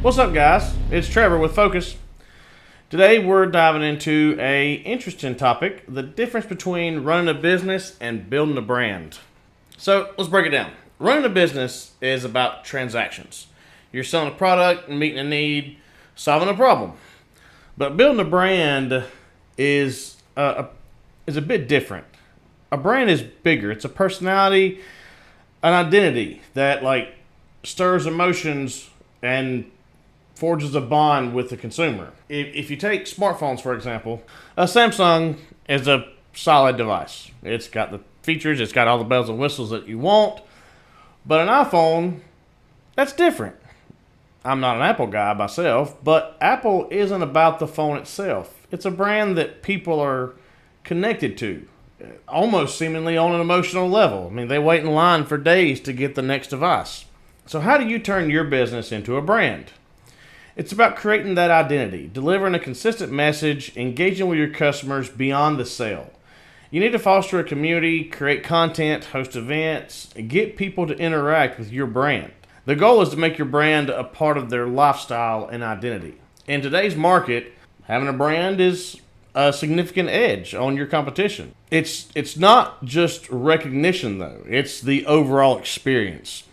What's up, guys? It's Trevor with Focus. Today we're diving into a interesting topic, the difference between running a business and building a brand. So let's break it down. Running a business is about transactions. You're selling a product, meeting a need, solving a problem. But building a brand is a bit different. A brand is bigger. It's a personality, an identity that stirs emotions and forges a bond with the consumer. If you take smartphones, for example, a Samsung is a solid device. It's got the features, it's got all the bells and whistles that you want. But an iPhone, that's different. I'm not an Apple guy myself, but Apple isn't about the phone itself. It's a brand that people are connected to, almost seemingly on an emotional level. I mean, they wait in line for days to get the next device. So how do you turn your business into a brand? It's about creating that identity, delivering a consistent message, engaging with your customers beyond the sale. You need to foster a community, create content, host events, and get people to interact with your brand. The goal is to make your brand a part of their lifestyle and identity. In today's market, having a brand is a significant edge on your competition. It's not just recognition, though. It's the overall experience.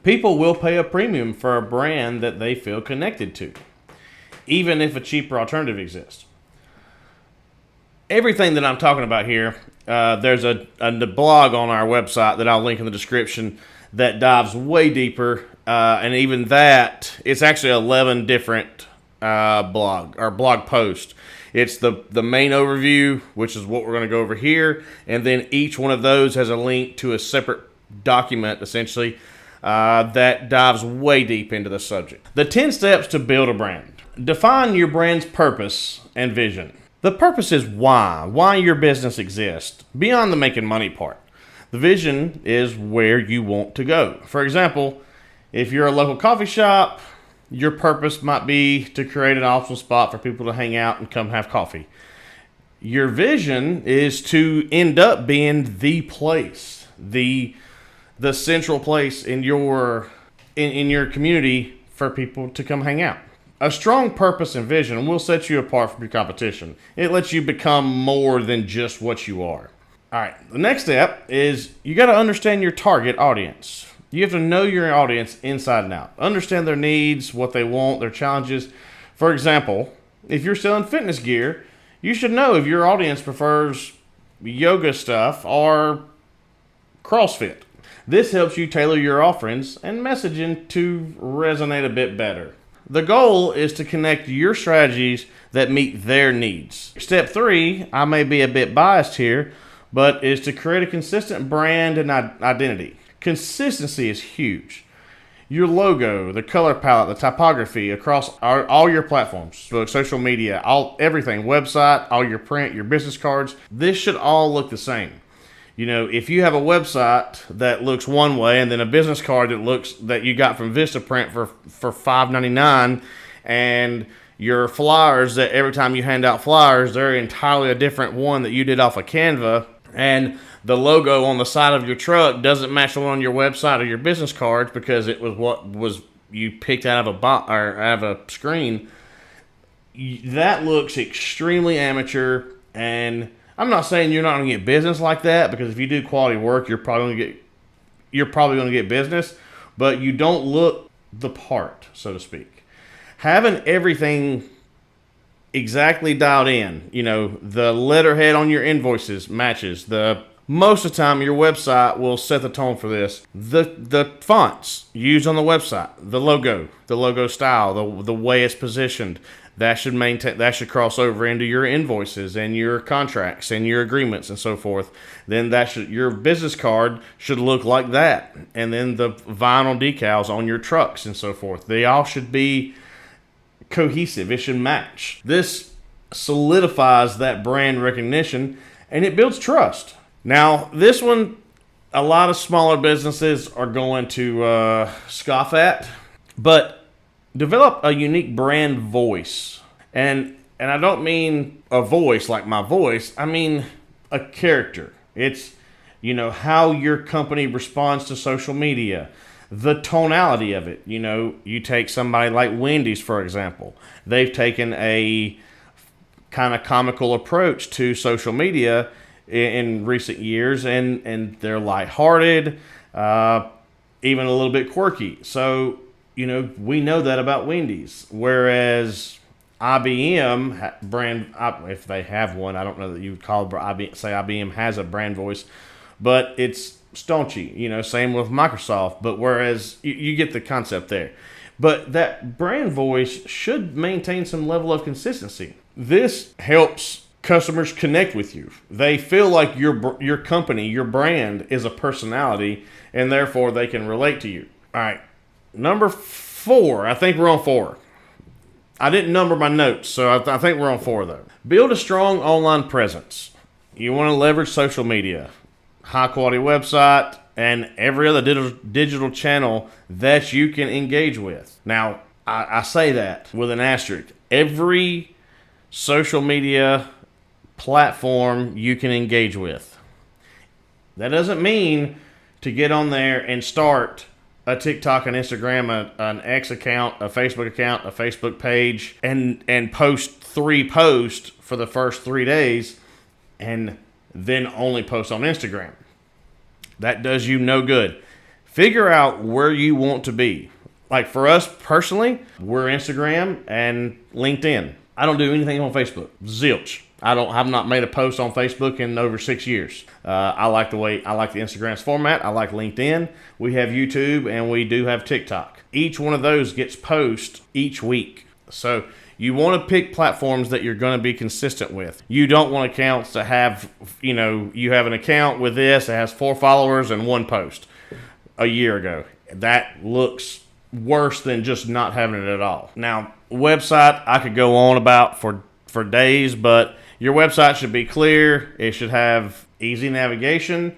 People will pay a premium for a brand that they feel connected to, even if a cheaper alternative exists. Everything that I'm talking about here, there's a blog on our website that I'll link in the description that dives way deeper, and even that, it's actually 11 different blog posts. It's the main overview, which is what we're going to go over here, and then each one of those has a link to a separate document, essentially, that dives way deep into the subject. The 10 steps to build a brand. Define your brand's purpose and vision. The purpose is why your business exists, beyond the making money part. The vision is where you want to go. For example, if you're a local coffee shop, your purpose might be to create an awesome spot for people to hang out and come have coffee. Your vision is to end up being the place, the central place in your community for people to come hang out. A strong purpose and vision will set you apart from your competition. It lets you become more than just what you are. All right, the next step is you got to understand your target audience. You have to know your audience inside and out. Understand their needs, what they want, their challenges. For example, if you're selling fitness gear, you should know if your audience prefers yoga stuff or CrossFit. This helps you tailor your offerings and messaging to resonate a bit better. The goal is to connect your strategies that meet their needs. Step 3, I may be a bit biased here, but is to create a consistent brand and identity. Consistency is huge. Your logo, the color palette, the typography across all your platforms, book, social media, everything, website, all your print, your business cards, this should all look the same. You know, if you have a website that looks one way and then a business card that you got from Vistaprint for $5.99, and your flyers that every time you hand out flyers, they're entirely a different one that you did off of Canva, and the logo on the side of your truck doesn't match the one on your website or your business cards because it was what was you picked out of a screen, that looks extremely amateur. And I'm not saying you're not going to get business like that, because if you do quality work, you're probably going to get business, but you don't look the part, so to speak. Having everything exactly dialed in, the letterhead on your invoices matches. Most of the time, your website will set the tone for this. The fonts used on the website, the logo style, the way it's positioned, that should cross over into your invoices and your contracts and your agreements and so forth. Then your business card should look like that. And then the vinyl decals on your trucks and so forth. They all should be cohesive. It should match. This solidifies that brand recognition and it builds trust. Now, this one, a lot of smaller businesses are going to scoff at, but develop a unique brand voice. And I don't mean a voice like my voice. I mean a character. It's, how your company responds to social media. the tonality of it. You take somebody like Wendy's, for example. They've taken a kind of comical approach to social media in recent years, and they're lighthearted, even a little bit quirky. So, we know that about Wendy's. Whereas IBM brand, if they have one, I don't know that you would say IBM has a brand voice, but it's staunchy. Same with Microsoft. But whereas you get the concept there, but that brand voice should maintain some level of consistency. This helps customers connect with you. They feel like your company, your brand is a personality, and therefore they can relate to you. All right, number 4. I think we're on 4. I didn't number my notes, so I think we're on 4 though. Build a strong online presence. You want to leverage social media, high quality website, and every other digital channel that you can engage with. Now, I say that with an asterisk. Every social media platform you can engage with. That doesn't mean to get on there and start a TikTok, an Instagram, an X account, a Facebook account, a Facebook page, and post 3 posts for the first 3 days, and then only post on Instagram. That does you no good. Figure out where you want to be. Like for us personally, we're Instagram and LinkedIn. I don't do anything on Facebook. Zilch. I've not made a post on Facebook in over 6 years. I like the Instagram's format. I like LinkedIn. We have YouTube and we do have TikTok. Each one of those gets posts each week. So you want to pick platforms that you're going to be consistent with. You don't want accounts to have, you have an account with this that has 4 followers and 1 post a year ago. That looks worse than just not having it at all. Now, website I could go on about for days, but your website should be clear. It should have easy navigation.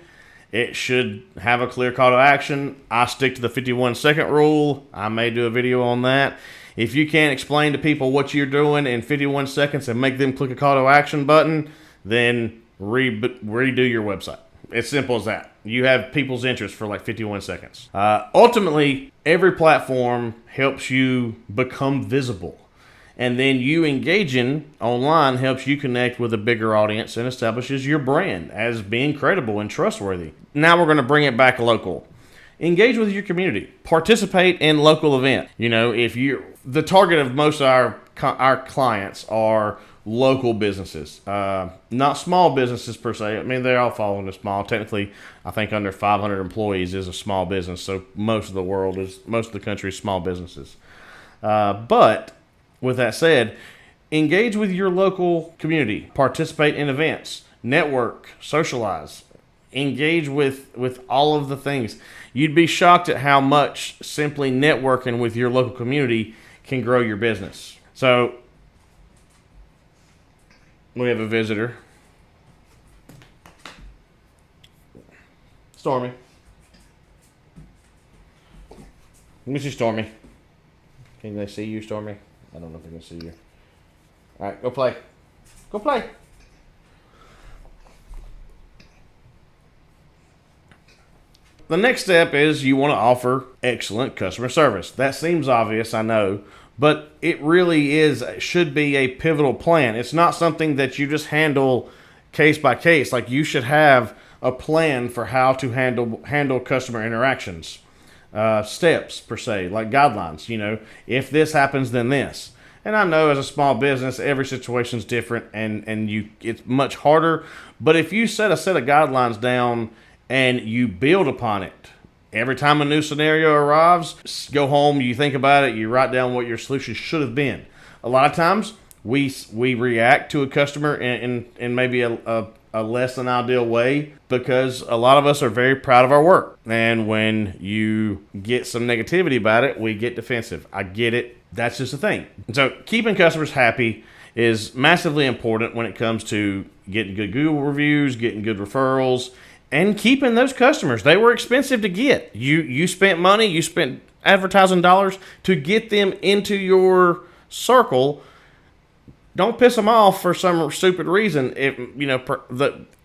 It should have a clear call to action. I stick to the 51-second rule. I may do a video on that. If you can't explain to people what you're doing in 51 seconds and make them click a call to action button, then redo your website. It's simple as that. You have people's interest for like 51 seconds. Ultimately, every platform helps you become visible. And then you engaging online helps you connect with a bigger audience and establishes your brand as being credible and trustworthy. Now we're going to bring it back local. Engage with your community. Participate in local events. If the target of most of our clients are local businesses, not small businesses per se. I mean, they all fall into small. Technically, I think under 500 employees is a small business. So most of the country is small businesses. But with that said, engage with your local community. Participate in events. Network. Socialize. Engage with all of the things. You'd be shocked at how much simply networking with your local community can grow your business. So, we have a visitor. Stormy. Let me see Stormy. Can they see you, Stormy? I don't know if they can see you. All right, go play. Go play. The next step is you want to offer excellent customer service. That seems obvious, I know, but it really should be a pivotal plan. It's not something that you just handle case by case. Like you should have a plan for how to handle customer interactions. Steps per se, like guidelines, if this happens, then this. And I know as a small business, every situation is different and it's much harder. But if you set a set of guidelines down and you build upon it, every time a new scenario arrives, go home, you think about it, you write down what your solution should have been. A lot of times we react to a customer in maybe a less than ideal way because a lot of us are very proud of our work. And when you get some negativity about it, we get defensive. I get it. That's just a thing. So keeping customers happy is massively important when it comes to getting good Google reviews, getting good referrals, and keeping those customers. They were expensive to get. You spent money, you spent advertising dollars to get them into your circle. Don't piss them off for some stupid reason.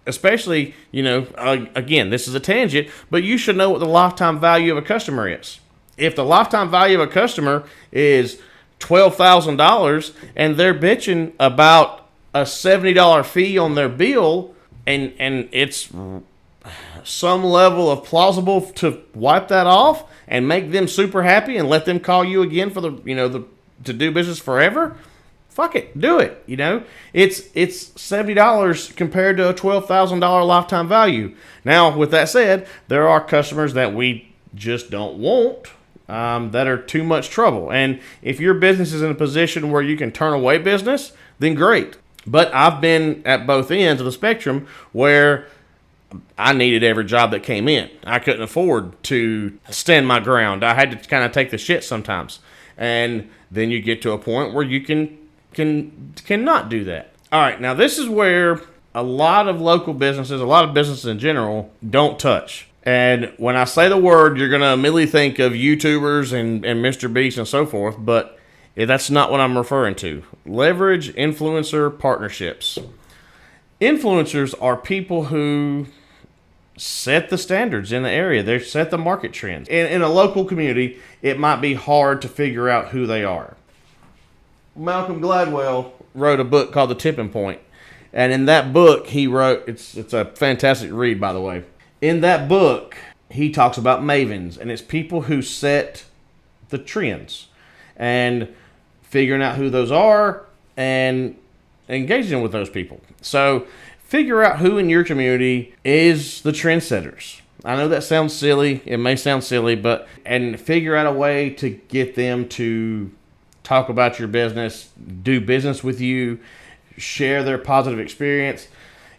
Especially, again, this is a tangent, but you should know what the lifetime value of a customer is. If the lifetime value of a customer is $12,000 and they're bitching about a $70 fee on their bill, and it's some level of plausible to wipe that off and make them super happy and let them call you again for to do business forever, fuck it, do it. It's $70 compared to a $12,000 lifetime value. Now, with that said, there are customers that we just don't want, that are too much trouble. And if your business is in a position where you can turn away business, then great. But I've been at both ends of the spectrum where I needed every job that came in. I couldn't afford to stand my ground. I had to kind of take the shit sometimes. And then you get to a point where you cannot do that. All right, now this is where a lot of local businesses, a lot of businesses in general, don't touch. And when I say the word, you're going to immediately think of YouTubers and Mr. Beast and so forth, but that's not what I'm referring to. Leverage influencer partnerships. Influencers are people who set the standards in the area. They set the market trends. In a local community, it might be hard to figure out who they are. Malcolm Gladwell wrote a book called The Tipping Point. And in that book, he wrote, it's a fantastic read, by the way. In that book, he talks about mavens, and it's people who set the trends and figuring out who those are and engaging with those people. So figure out who in your community is the trendsetters. I know that sounds silly. It may sound silly, and figure out a way to get them to talk about your business, do business with you, share their positive experience.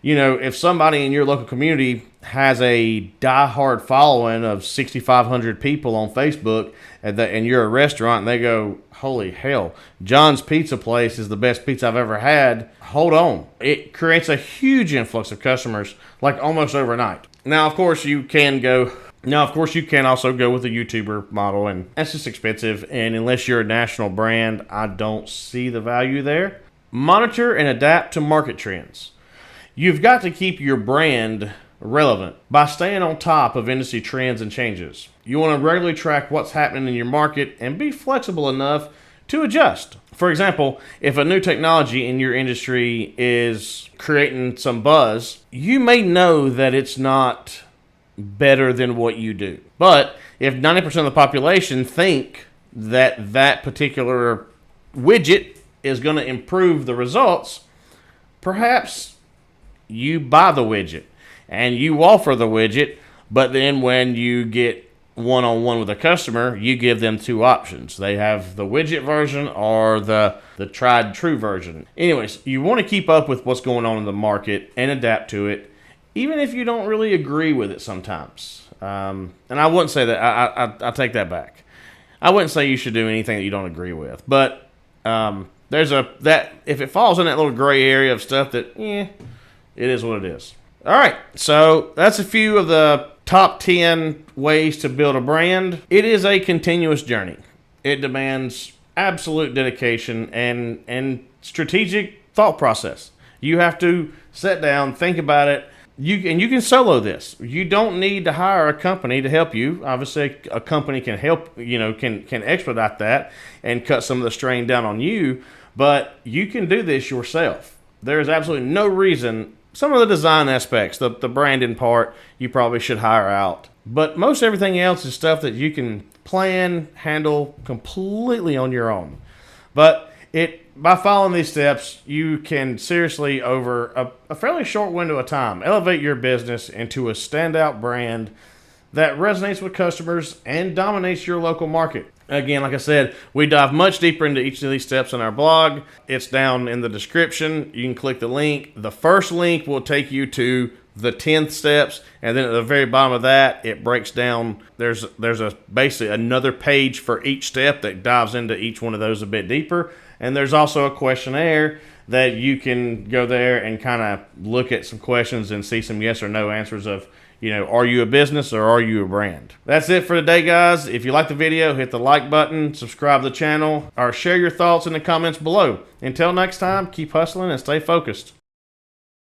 If somebody in your local community has a diehard following of 6,500 people on Facebook, and you're a restaurant, and they go, holy hell, John's Pizza Place is the best pizza I've ever had. Hold on. It creates a huge influx of customers, like almost overnight. Now, of course, you can also go with the YouTuber model, and that's just expensive. And unless you're a national brand, I don't see the value there. Monitor and adapt to market trends. You've got to keep your brand relevant by staying on top of industry trends and changes. You want to regularly track what's happening in your market and be flexible enough to adjust. For example, if a new technology in your industry is creating some buzz, you may know that it's not better than what you do. But if 90% of the population think that particular widget is going to improve the results, perhaps you buy the widget and you offer the widget, but then when you get one-on-one with a customer, you give them two options. They have the widget version or the tried and true version. Anyways, you want to keep up with what's going on in the market and adapt to it, even if you don't really agree with it sometimes. And I wouldn't say that. I take that back. I wouldn't say you should do anything that you don't agree with. But if it falls in that little gray area of stuff that, it is what it is. All right, so that's a few of the top 10 ways to build a brand. It is a continuous journey. It demands absolute dedication and strategic thought process. You have to sit down, think about it. You can solo this. You don't need to hire a company to help you. Obviously, a company can help, can expedite that and cut some of the strain down on you, but you can do this yourself. There is absolutely no reason. Some of the design aspects, the branding part, you probably should hire out. But most everything else is stuff that you can plan, handle completely on your own. But by following these steps, you can seriously, over a fairly short window of time, elevate your business into a standout brand that resonates with customers and dominates your local market. Again, like I said, we dive much deeper into each of these steps in our blog. It's down in the description. You can click the link. The first link will take you to the 10th steps, and then at the very bottom of that, it breaks down. There's basically another page for each step that dives into each one of those a bit deeper. And there's also a questionnaire that you can go there and kind of look at some questions and see some yes or no answers of, are you a business or are you a brand? That's it for today, guys. If you like the video, hit the like button, subscribe to the channel, or share your thoughts in the comments below. Until next time, keep hustling and stay focused.